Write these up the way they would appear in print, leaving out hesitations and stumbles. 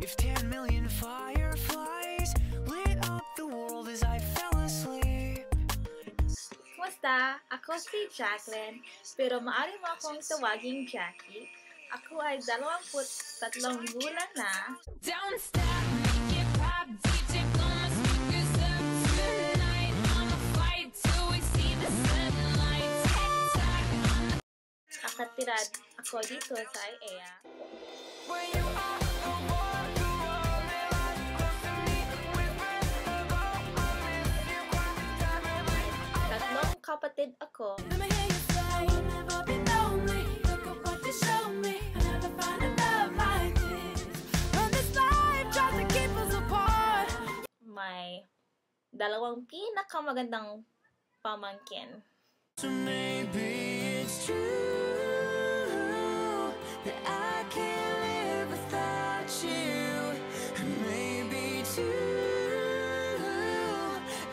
If 10 million fireflies lit up the world as I fell asleep. Kumusta? Ako si Jacqueline, pero maaari mo akong tawaging Jackie. Ako ay 23 bulan na. Don't stop, make it pop, DJ blow my speakers up tonight. I'ma fight till we see the sunlight. Tick-tock on the... Nakatirad ako dito sa IAEA. When you are the one who only lies close to me, whispers about I miss you quite terribly. Tatlong kapatid ako. Let me hear you say you'll never be lonely. Look at what you showed me. I never find a love like this. When this life tries to keep us apart. May dalawang pinakamagandang pamangkin. So maybe it's true that I can't live without you. And maybe two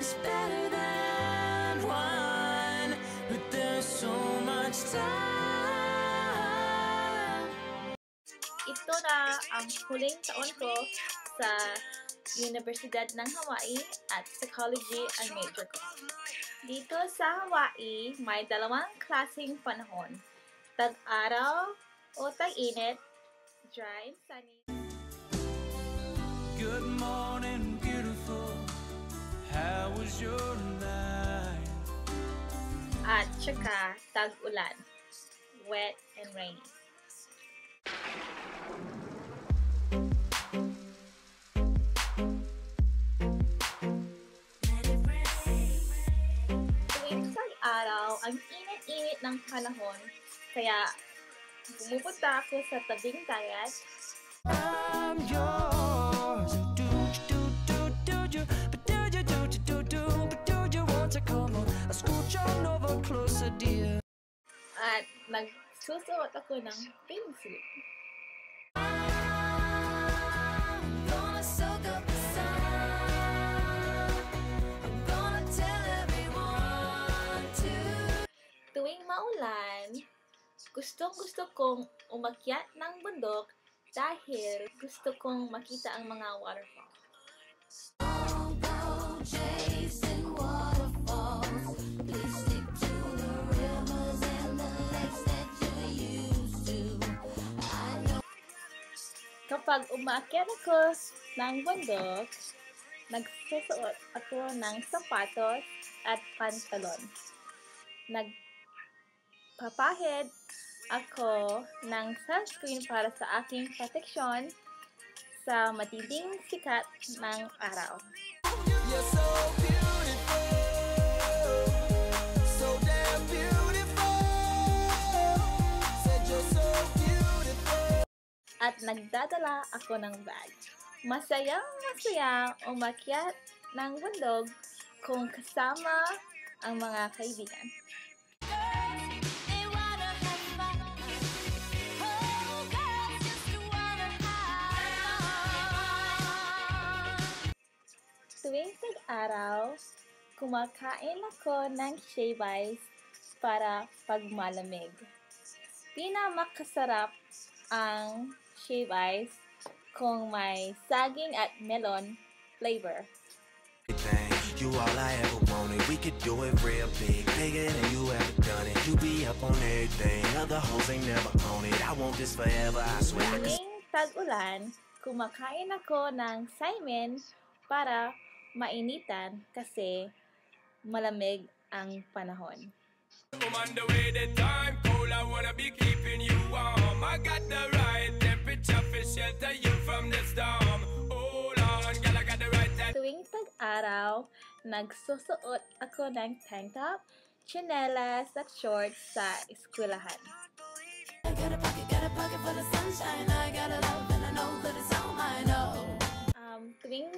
is better than one. But there's so much time. Ito na ang huling taon ko sa Universidad ng Hawaii at Psychology ang major ko. Dito sa Hawaii, may dalawang klaseng panahon. Tag-araw o tag-init, dry and sunny. Good morning, beautiful. How was your night? At saka tag-ulan, wet and rainy. Tuwing tag-araw, ang init-init ng panahon, kaya pumupunta ako sa tabing dagat. I'm yours. Do you, but do you want to come on? I scooch on over closer, dear. At nagsusuot ako ng pink suit. I'm gonna soak up the sun. I'm gonna tell everyone to. Tuwing maulan, gustong-gusto kong umakyat ng bundok dahil gusto kong makita ang mga waterfall. Don't go chasing waterfalls. Please stick to the rivers and the lakes that you're used to. I know. Kapag umakyat ako ng bundok, nagsusuot ako ng sapatos at pantalon. Nagpapahid ako ng sunscreen para sa aking proteksyon sa matinding sikat ng araw. You're so beautiful, so damn beautiful. Said you're so beautiful. At nagdadala ako ng bag. Masayang umakyat ng bundok kung kasama ang mga kaibigan. They wanna have fun. Oh, girls just wanna have. Tuwing tag-araw, kumakain ako ng shave ice para pagmalamig. Pinamakasarap ang shave ice kung may saging at melon flavor. You all I ever wanted. We could do it real big, bigger than you ever done it. You be up on everything, other hoes ain't never on it. I want this forever, I swear. Tuwing tag-ulan, kumakain ako ng Saimin para mainitan kasi malamig ang panahon. I'm on the way, the time cold, I wanna be keeping you warm. I got the right temperature for shelter you from the storm. Hold on, girl, I got the right time. Tuwing tag-araw, nagsusuot ako ng tank top, tsinelas at shorts sa eskwelahan. I got a pocket full of sunshine. I got a love and I know that it's all mine. Oh. Tuwing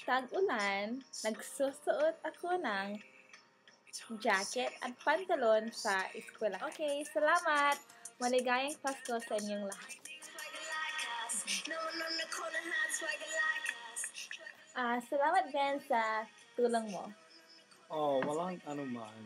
tag-ulan, nagsusuot ako ng jacket at pantalon sa eskwela. Okay, salamat! Maligayang Pasko sa inyong lahat. Salamat din sa tulong mo. Oh, walang anuman.